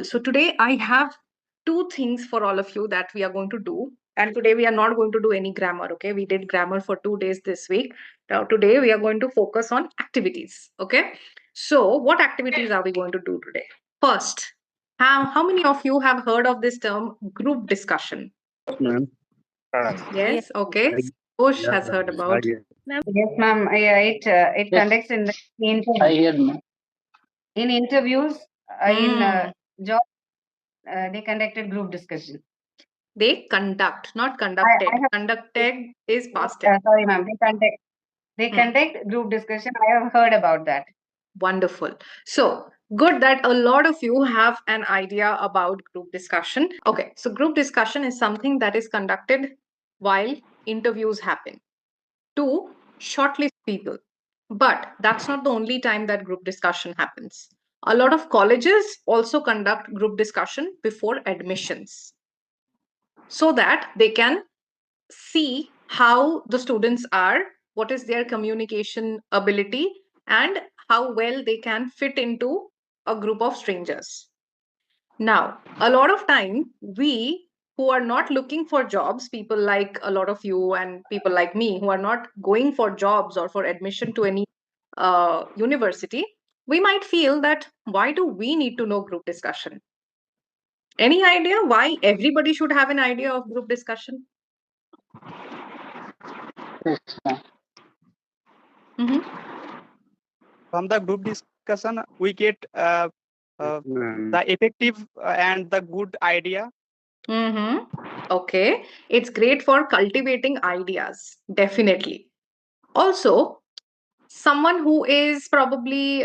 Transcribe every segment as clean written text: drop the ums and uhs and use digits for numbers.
So today I have two things for all of you that we are going to do. And today we are not going to do any grammar, okay? We did grammar for 2 days this week. Now today we are going to focus on activities, okay? So what activities are we going to do today? First, how many of you have heard of this term group discussion? Ma'am. Yes, okay. I, Bush yeah, has heard ma'am. I about. get. Yes, ma'am. It Yes, conducts in the I hear, ma'am. in interviews in Hmm. job. They conducted group discussion. They conduct, not I conducted. have Conducted is past tense. sorry, ma'am. They Hmm. conduct group discussion. I have heard about that. Wonderful. So good that a lot of you have an idea about group discussion. Okay, so group discussion is something that is conducted while interviews happen to shortlist people. But that's not the only time that group discussion happens. A lot of colleges also conduct group discussion before admissions so that they can see how the students are, what is their communication ability, and how well they can fit into a group of strangers. Now, a lot of time, we who are not looking for jobs, people like a lot of you and people like me who are not going for jobs or for admission to any university, we might feel that why do we need to know group discussion? Any idea why everybody should have an idea of group discussion? Yes, ma'am. Mhm. From the group discussion we get Ma'am. the effective and the good idea. Mm-hmm. Okay. It's great for cultivating ideas, definitely. Also, someone who is probably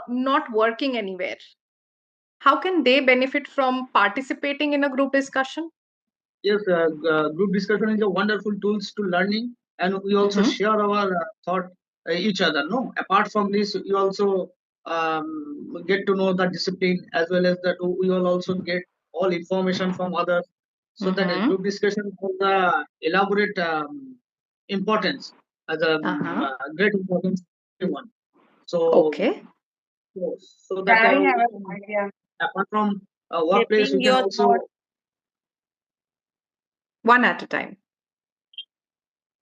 not working anywhere, how can they benefit from participating in a group discussion? Yes, group discussion is a wonderful tools to learning, and we also Mm-hmm. share our thought each other. No, apart from this, you also get to know the discipline as well as that we will also get all information from others. So that Mm-hmm. group discussion has the elaborate importance as a Uh-huh. great importance for everyone. So, Okay. so that Sharing we our can, idea, apart from workplace, Shaping we can your thought. also One at a time.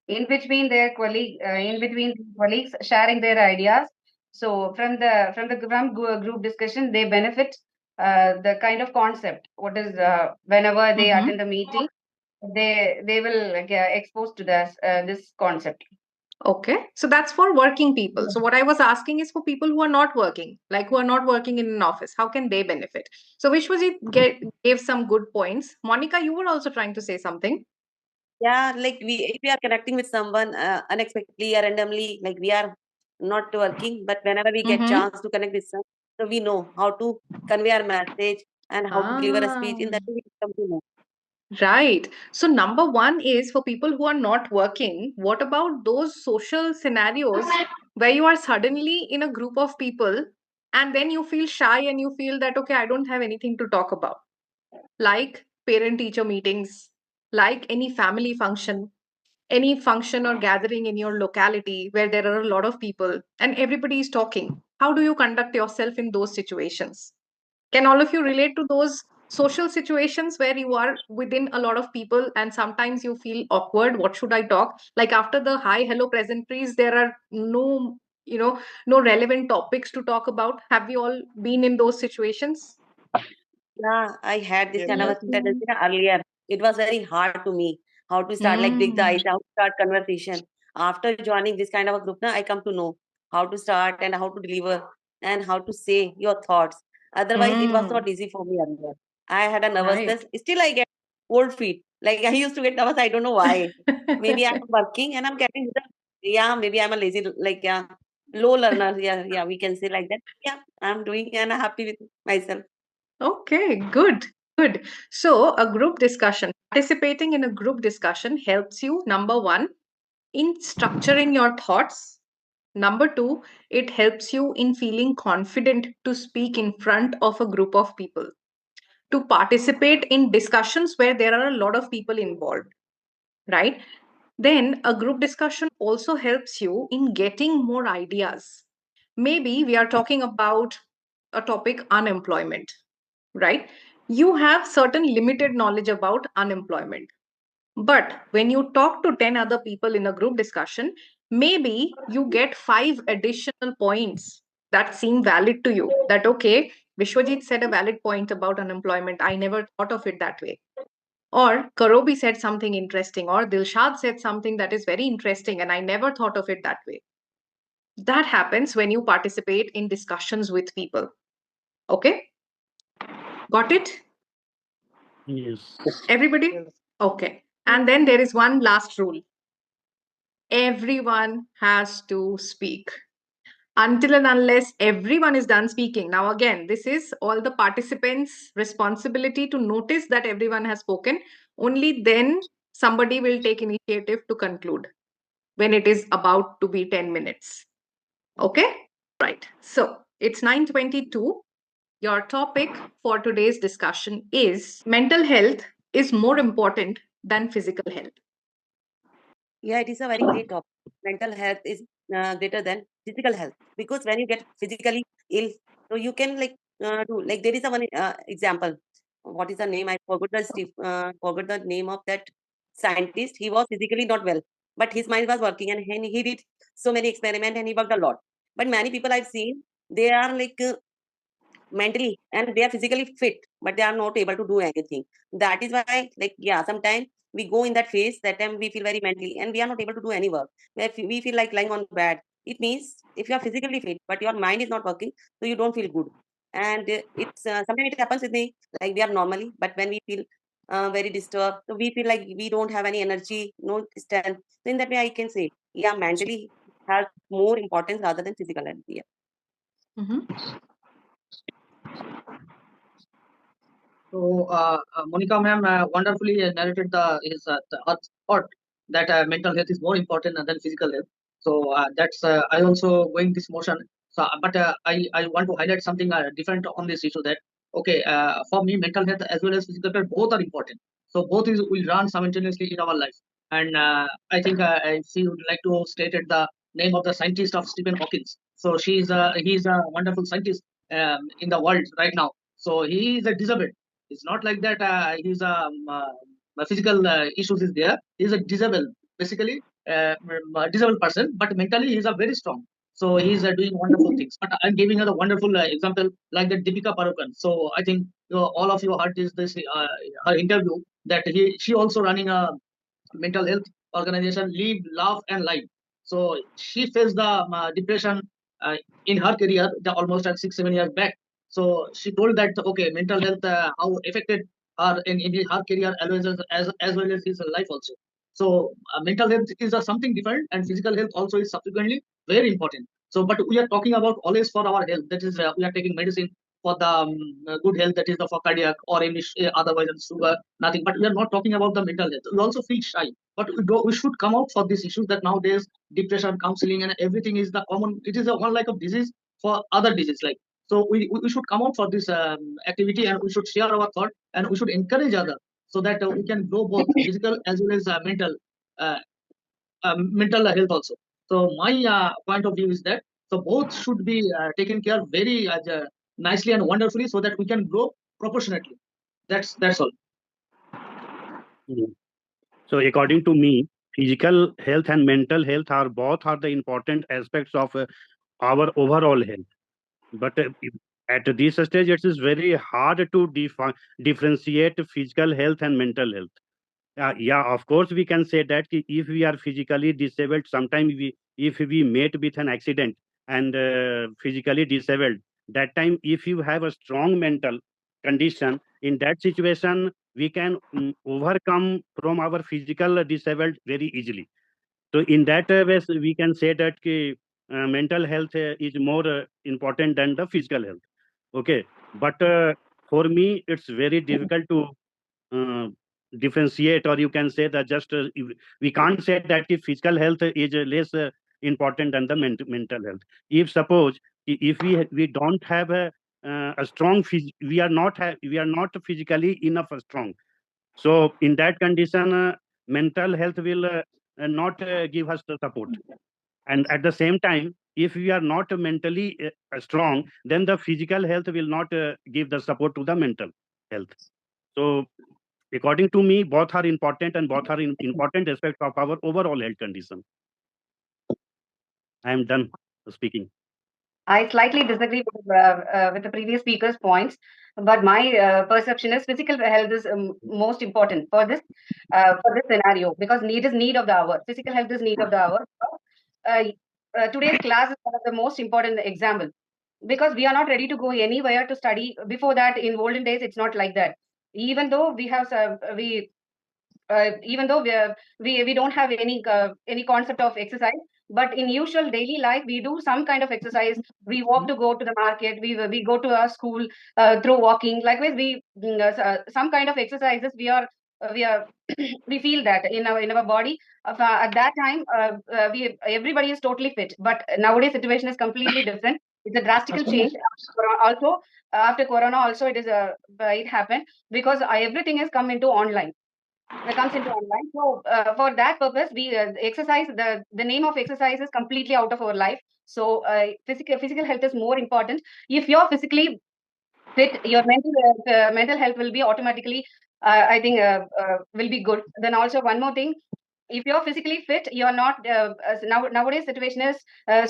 in between colleagues, sharing their ideas. So from group discussion, they benefit the kind of concept. What is whenever they Mm-hmm. attend the meeting, they will get exposed to this concept. Okay. So that's for working people. So what I was asking is for people who are not working, like who are not working in an office, how can they benefit? So gave some good points. Monica, you were also trying to say something. Yeah, like if we are connecting with someone unexpectedly or randomly, like we are not working, but whenever we get Mm-hmm. chance to connect with someone, so we know how to convey our message and how to deliver a speech. In Ah, that way, we come to know. right. So number one is for people who are not working, what about those social scenarios where you are suddenly in a group of people and then you feel shy and you feel that, okay, I don't have anything to talk about, like parent teacher meetings, like any function or gathering in your locality where there are a lot of people and everybody is talking. How do you conduct yourself in those situations? Can all of you relate to those social situations where you are within a lot of people and sometimes you feel awkward? What should I talk? Like after the hi, hello, pleasantries, there are no relevant topics to talk about. Have we all been in those situations? Yeah, I had this Yes, kind of yes. a tendency earlier. It was very hard to me how to start, like break the Mm, ice, how to start conversation. After joining this kind of a group, now I come to know how to start and how to deliver and how to say your thoughts. Otherwise, it was mm, not easy for me earlier. I had a right. nervousness. Still, I get cold feet. Like I used to get nervous. I don't know why. Maybe I'm working and I'm getting yeah. Maybe I'm a lazy, like yeah, low learner. Yeah, yeah. We can say like that. Yeah, I'm doing and I'm happy with myself. Okay, good, good. So, a group discussion, participating in a group discussion helps you, number one, in structuring your thoughts. Number two, it helps you in feeling confident to speak in front of a group of people, to participate in discussions where there are a lot of people involved, right? Then, a group discussion also helps you in getting more ideas. Maybe we are talking about a topic unemployment, right? You have certain limited knowledge about unemployment. But when you talk to 10 other people in a group discussion, maybe you get 5 additional points that seem valid to you. That, okay, Vishwajit said a valid point about unemployment. I never thought of it that way. Or Karobi said something interesting, or Dilshad said something that is very interesting, and I never thought of it that way. That happens when you participate in discussions with people. Okay? Got it? Yes. Everybody? Yes. Okay. And then there is one last rule. Everyone has to speak until and unless everyone is done speaking. Now, again, this is all the participants' responsibility to notice that everyone has spoken. Only then somebody will take initiative to conclude when it is about to be 10 minutes. Okay? Right. So it's 9:22. Your topic for today's discussion is mental health is more important than physical health. Yeah, it is a very great topic. Mental health is greater than physical health, because when you get physically ill, so you can do, like, there is a one example. What is the name? I forgot the name of that scientist. He was physically not well, but his mind was working, and he did so many experiments, and he worked a lot. But many people I've seen, they are mentally and they are physically fit, but they are not able to do anything. That is why, yeah, sometimes we go in that phase, that time we feel very mentally and we are not able to do any work, where we feel like lying on bed. It means if you are physically fit but your mind is not working, so you don't feel good. And it's sometimes it happens with me, like we are normally, but when we feel very disturbed, so we feel like we don't have any energy, no strength. So in that way I can say, yeah, mentally has more importance rather than physical health. Yeah. Mhm. So, Monica ma'am wonderfully narrated her thought that mental health is more important than physical health. So that's I also going this motion. So, but I want to highlight something different on this issue, that okay, for me mental health as well as physical health both are important. So both is will run simultaneously in our life. And I think if you would like to state it, the name of the scientist of Stephen Hawking. So he's a wonderful scientist in the world right now. So he is a disabled. It's not like that. He's a physical issues is there. He's a disabled, basically a disabled person, but mentally he's a very strong. So he's doing wonderful things. But I'm giving a wonderful example like the Deepika Padukone. So I think all of you heard this her interview, that she also running a mental health organization, Live, Laugh, and Live. So she faced the depression in her career, almost at 6 7 years back. So she told that okay, mental health how affected her in her career as well as his life also. So mental health is something different, and physical health also is subsequently very important. So, but we are talking about always for our health. That is, we are taking medicine for the good health, that is the for cardiac or any otherwise sugar, nothing. But we are not talking about the mental health. We also feel shy, but we should come out for these issues, that nowadays depression, counseling, and everything is the common. It is a one like of disease for other disease like. So we should come out for this activity, and we should share our thought, and we should encourage others, so that we can grow both physical as well as uh, mental health also. So my point of view is that so both should be taken care very nicely and wonderfully, so that we can grow proportionately. That's all. Mm. So according to me, physical health and mental health are both are the important aspects of our overall health. But at this stage, it is very hard to differentiate physical health and mental health. Yeah, of course, we can say that if we are physically disabled, sometimes if we meet with an accident and physically disabled, that time, if you have a strong mental condition, in that situation, we can overcome from our physical disabled very easily. So in that way, we can say that mental health is more important than the physical health. Okay, but for me, it's very difficult to uh, differentiate, or you can say that just we can't say that if physical health is less important than the mental health. If suppose if we don't have a strong we are not physically enough strong, so in that condition mental health will not give us the support. And at the same time, if we are not mentally strong, then the physical health will not give the support to the mental health. So according to me, both are important and both are important aspects of our overall health condition. I am done speaking. I slightly disagree with the previous speaker's points, but my perception is physical health is most important for this scenario, because need is need of the hour. Physical health is need of the hour. Uh, Today's class is one of the most important example, because we are not ready to go anywhere to study. Before that, in olden days, it's not like that. Even though we have even though we don't have any concept of exercise, but in usual daily life we do some kind of exercise. We walk to go to the market, we go to our school through walking. Likewise, some kind of exercises we are we feel that in our body. At that time, we everybody is totally fit, but nowadays situation is completely different. It's a drastic change. Also, after corona also, it happened, because everything has come into online. It comes into online. So for that purpose, we exercise. The name of exercise is completely out of our life. So physical health is more important. If you're physically fit, your mental health will be automatically, I think, will be good. Then also one more thing, if you're physically fit, you're not nowadays situation is,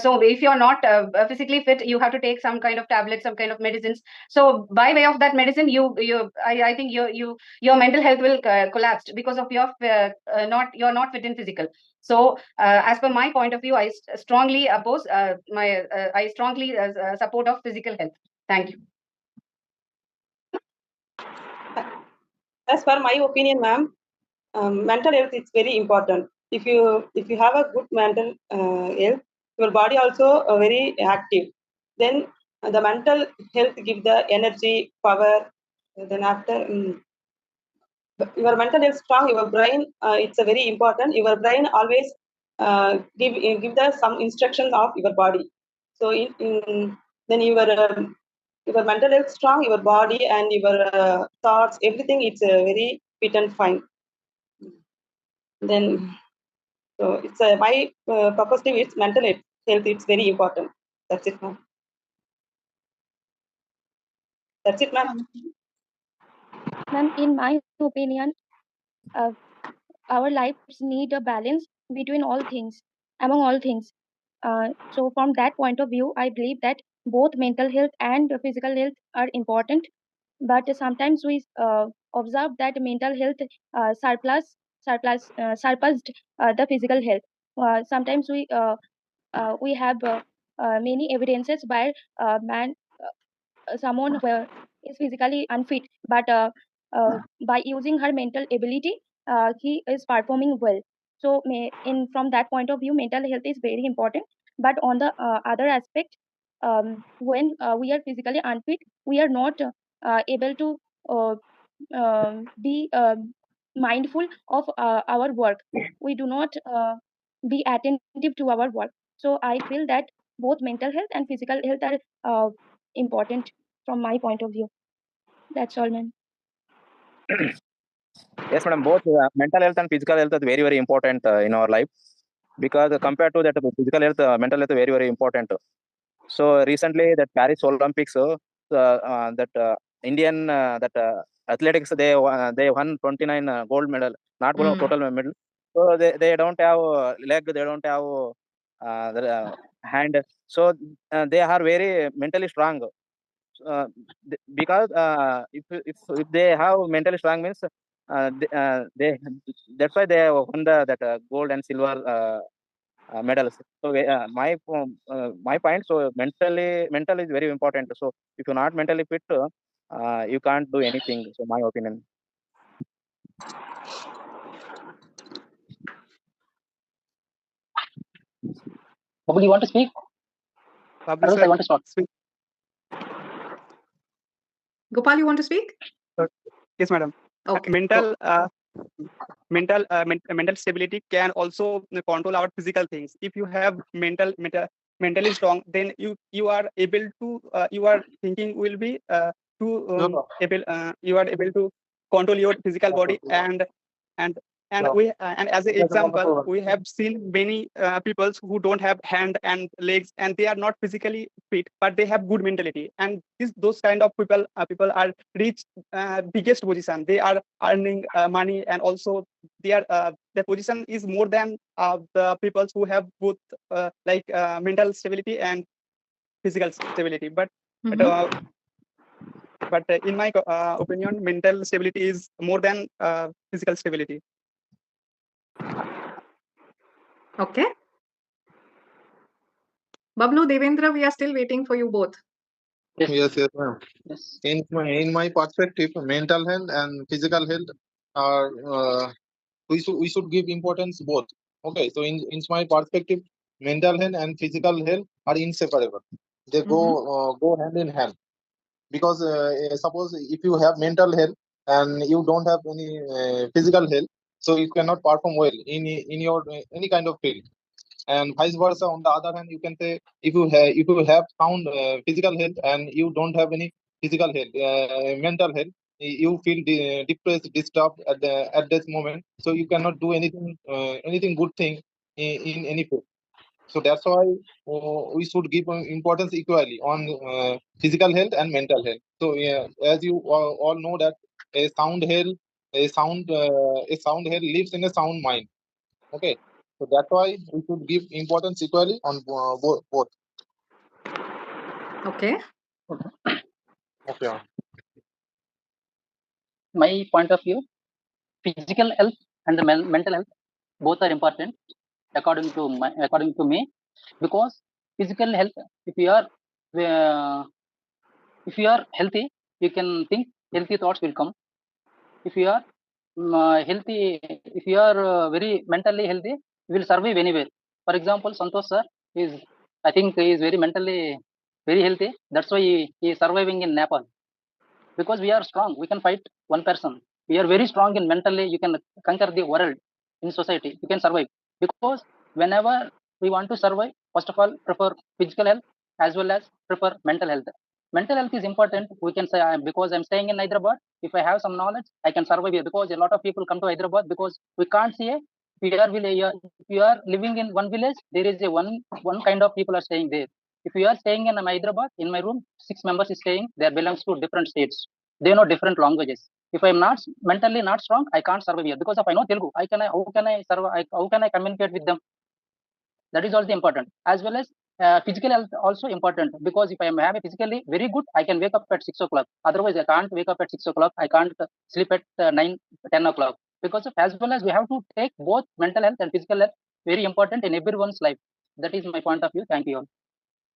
so if you're not physically fit, you have to take some kind of tablets, some kind of medicines. So by way of that medicine, I think your mental health will collapse, because of you're not fit in physical. So as per my point of view, I strongly oppose I strongly support of physical health. Thank you. As per my opinion, ma'am, mental health is very important. If you have a good mental health, your body also very active. Then the mental health give the energy, power. Then after your mental health strong, your brain it's a very important. Your brain always give the some instructions of your body. So then your mental health strong, your body and your thoughts, everything it's very fit and fine. Then so it's my perspective. It's mental health. It's very important. That's it, ma'am. That's it, ma'am. Ma'am, in my opinion, uh, our lives need a balance between all things, among all things. So from that point of view, I believe that both mental health and physical health are important. But sometimes we observe that mental health surpassed the physical health. Sometimes we have many evidences where someone who is physically unfit, but by using her mental ability, he is performing well. So in from that point of view, mental health is very important. But on the other aspect, when we are physically unfit, we are not able to uh, be mindful of our work. We do not be attentive to our work. So I feel that both mental health and physical health are important from my point of view. That's all, ma'am. Yes, madam. Both mental health and physical health is very, very important in our life, because compared to that physical health, mental health is very, very important. So recently, that Paris Olympics, that Indian that athletics, they won 29 gold medal, not total medal. So they don't have leg, they don't have hand. So they are very mentally strong. Because if they have mentally strong means they that's why they won that gold and silver medals. So my point, so mental is very important. So if you're not mentally fit, you can't do anything. So my opinion. Babul, you want to speak? Babul, Arun, sir, I want to start. speak. Gopal, you want to speak? Yes, madam. Okay. Mental stability can also control our physical things. If you have mentally strong, then you are able to your thinking will be you are able to control your physical body, and And and as an example, we have seen many people who don't have hand and legs, and they are not physically fit, but they have good mentality. And those kind of people are reach biggest position. They are earning money, and also their position is more than the people who have both mental stability and physical stability. But in my opinion, mental stability is more than physical stability. Okay. Bablu, Devendra, we are still waiting for you both. Yes, ma'am. Yes. In my perspective, mental health and physical health are we should give importance both. Okay, so in my perspective, mental health and physical health are inseparable. They go hand in hand. Because suppose if you have mental health and you don't have any physical health, so you cannot perform well in your any kind of field. And vice versa, on the other hand, you can say if you have sound physical health and you don't have any physical health, mental health, you feel depressed, disturbed at this moment, so you cannot do anything good thing in any field. So that's why we should give importance equally on physical health and mental health. So as you all know that a sound health lives in a sound mind. Okay, so that's why we should give importance equally on both. Okay. Okay. My point of view, physical health and the mental health both are important according to me, because physical health, if you are healthy, you can think healthy thoughts will come. If you are healthy, if you are very mentally healthy, you will survive anywhere. For example, Santosh sir I think he is very mentally very healthy. That's why he is surviving in Nepal. Because we are strong, we can fight one person. We are very strong in mentally. You can conquer the world in society. You can survive, because whenever we want to survive, first of all, prefer physical health as well as prefer mental health. Mental health is important. We can say because I'm staying in Hyderabad. If I have some knowledge, I can survive here, because a lot of people come to Hyderabad because we can't see a if you are living in one village, there is a one kind of people are staying there. If you are staying in Hyderabad, in my room, 6 members is staying. They belongs to different states. They know different languages. If I'm not mentally not strong, I can't survive here, because if I know Telugu, how can I survive? How can I communicate with them? That is also important, as well as physical health also important, because if I am having physically very good, I can wake up at 6 o'clock. Otherwise, I can't wake up at 6 o'clock. I can't sleep at 9, 10 o'clock. Because of, as well as we have to take both mental health and physical health very important in everyone's life. That is my point of view. Thank you all.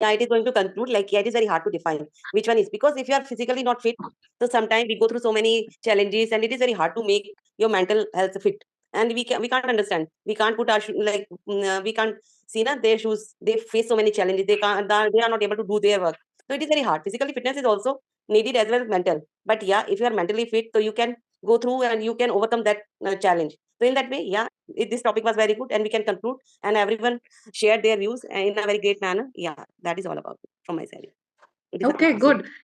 Yeah, it is going to conclude, like, yeah, it is very hard to define which one is, because if you are physically not fit, so sometimes we go through so many challenges, and it is very hard to make your mental health fit. And we can't understand. We can't put our we can't see their shoes. They face so many challenges. They are not able to do their work. So it is very hard. Physically fitness is also needed as well as mental. But yeah, if you are mentally fit, so you can go through and you can overcome that challenge. So in that way, yeah, this topic was very good, and we can conclude. And everyone shared their views in a very great manner. Yeah, that is all about it from my side. Okay, good.